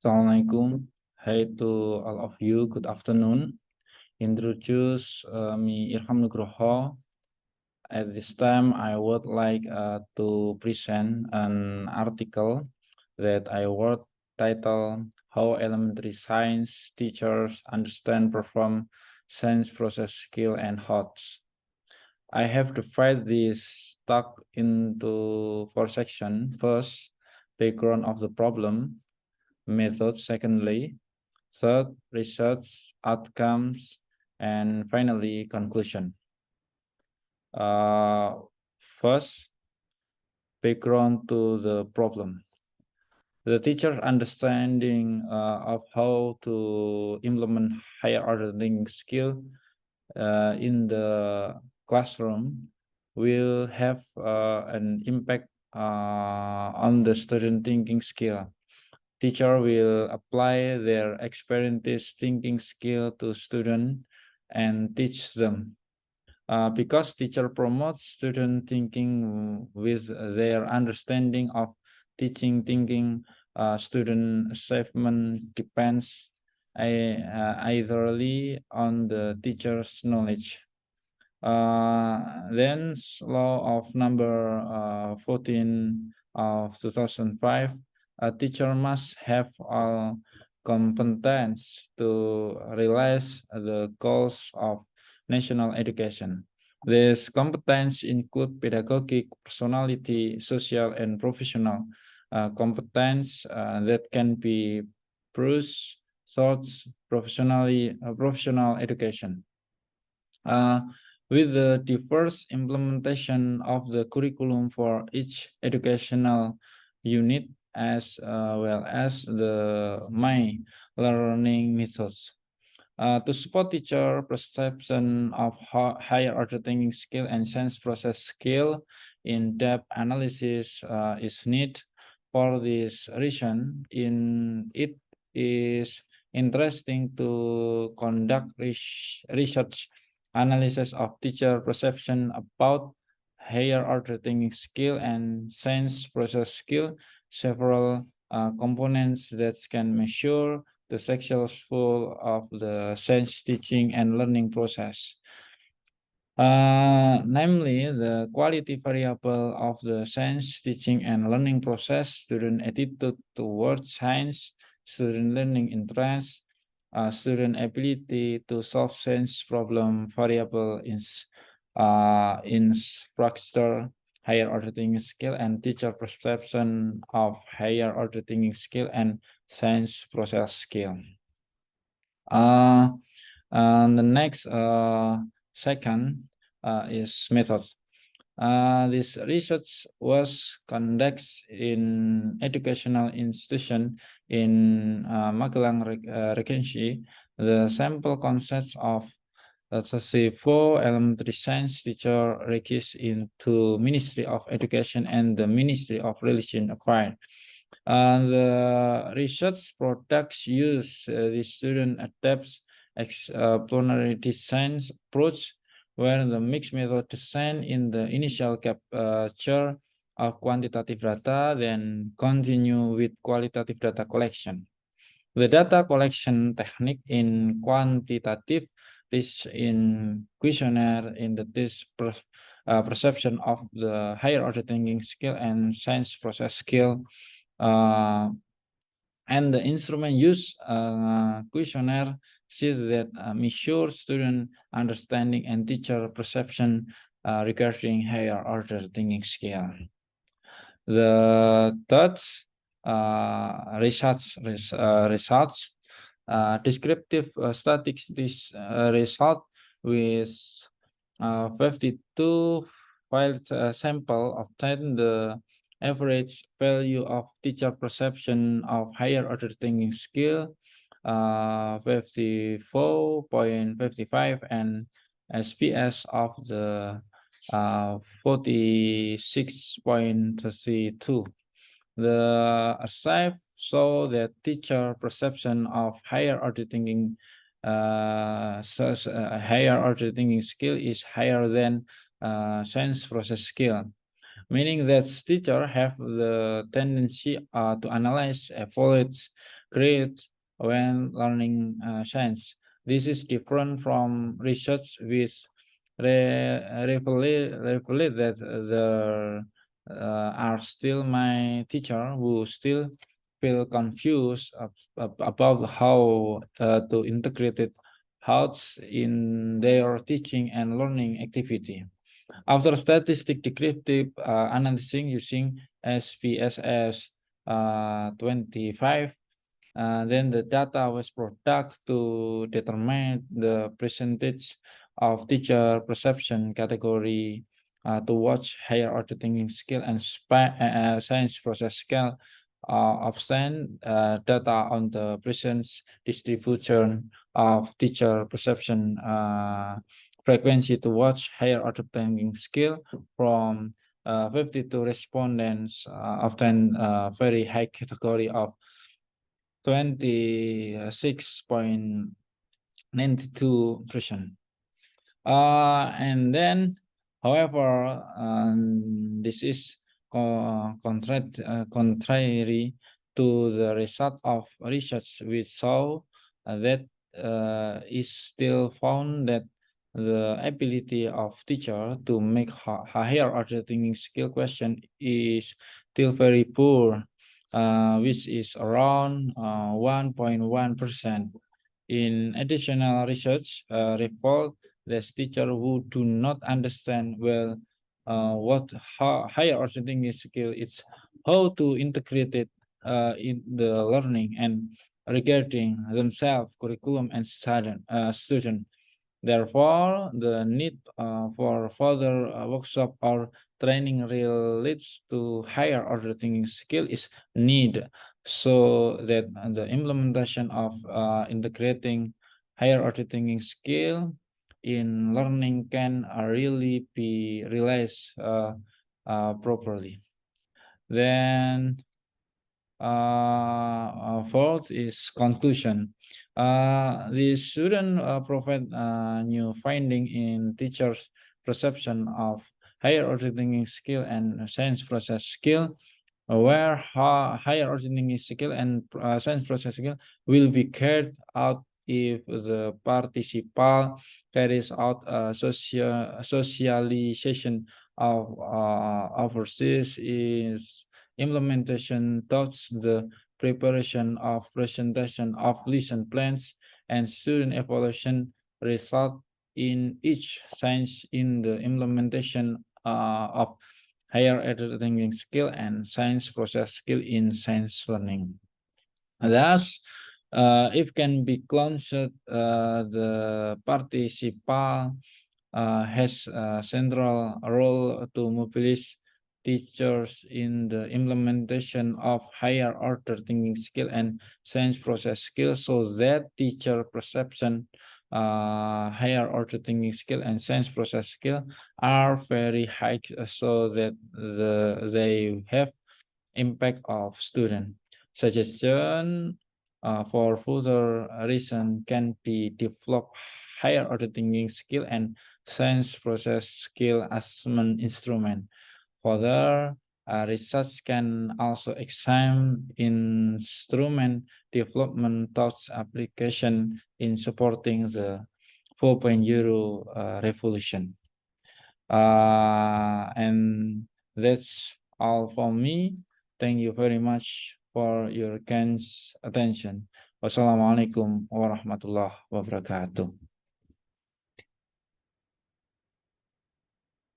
Assalamualaikum. Hey to all of you. Good afternoon. Introduce me Irham Nugroho. At this time, I would like to present an article that I wrote titled "How Elementary Science Teachers Understand, Perform Science Process Skill and HOTS." I have divided this talk into four sections. First, background of the problem. Method, secondly. Third, research outcomes, and finally, conclusion. First, background to the problem. The teacher's understanding of how to implement higher order thinking skill in the classroom will have an impact on the student thinking skill. Teacher will apply their experience thinking skill to students and teach them. Because teacher promotes student thinking with their understanding of teaching thinking, student achievement depends eitherly on the teacher's knowledge. Then law of number 14 of 2005, a teacher must have all competence to realize the goals of national education. These competence include pedagogic, personality, social, and professional competence that can be pursued towards professional education. With the diverse implementation of the curriculum for each educational unit as well as the my learning methods. To support teacher perception of higher order thinking skill and sense process skill, in-depth analysis is needed. For this reason, it is interesting to conduct research analysis of teacher perception about higher order thinking skill and sense process skill, several components that can measure the successful of the sense teaching and learning process. Namely, the quality variable of the science teaching and learning process, student attitude towards science, student learning interest, student ability to solve science problem variable in structure, higher order thinking skill, and teacher perception of higher order thinking skill and science process skill. And the next second is methods. This research was conducted in educational institution in Magelang Regency. The sample consists of 34 elementary science teacher registered into Ministry of Education and the Ministry of Religion Affairs. The research products use the student adapts exploratory design approach, where the mixed method design in the initial capture of quantitative data, then continue with qualitative data collection. The data collection technique in quantitative is in questionnaire in the perception of the higher order thinking skill and science process skill. And the instrument used questionnaire sees that measure student understanding and teacher perception regarding higher order thinking skill. The third results descriptive statistics result with 52 filed sample obtained the average value of teacher perception of higher order thinking skill 54.55 and SPS of the 46.32. The archive show that teacher perception of higher order thinking higher order thinking skill is higher than science process skill. meaning that teachers have the tendency to analyze, evaluate, create when learning science. This is different from research which revelate that there are still my teacher who still feel confused about how to integrate it HOTS in their teaching and learning activity. After statistic descriptive analyzing using SPSS 25, then the data was product to determine the percentage of teacher perception category towards higher order thinking skill and science process skill obtain data on the presence distribution of teacher perception frequency towards higher order thinking skill from 52 respondents often very high category of 26.92%. And then, however, this is contrary to the result of research which saw that is still found that the ability of teacher to make higher order thinking skill question is still very poor, which is around 1.1%. In additional research report, there's teacher who do not understand well what higher order thinking skill is, how to integrate it in the learning and regarding themselves, curriculum, and student. Therefore, the need for further workshop or training relates to higher order thinking skill is need, so that the implementation of integrating higher order thinking skill in learning can really be realized properly. Then fourth is conclusion. The student provide new finding in teachers' perception of higher order thinking skill and science process skill, where higher order thinking skill and science process skill will be carried out if the participant carries out a socialization of overseas is implementation towards the preparation of presentation of lesson plans and student evaluation result in each science in the implementation of higher order thinking skill and science process skill in science learning. Thus, it can be concluded the participant has a central role to mobilize teachers in the implementation of higher order thinking skill and science process skills, so that teacher perception, higher order thinking skill and science process skill are very high, so that they have impact of student. Suggestion for further reason can be develop higher order thinking skill and science process skill assessment instrument. Further, research can also examine instrument development towards application in supporting the 4.0 revolution. And that's all for me. Thank you very much for your kind attention. Wassalamualaikum warahmatullahi wabarakatuh.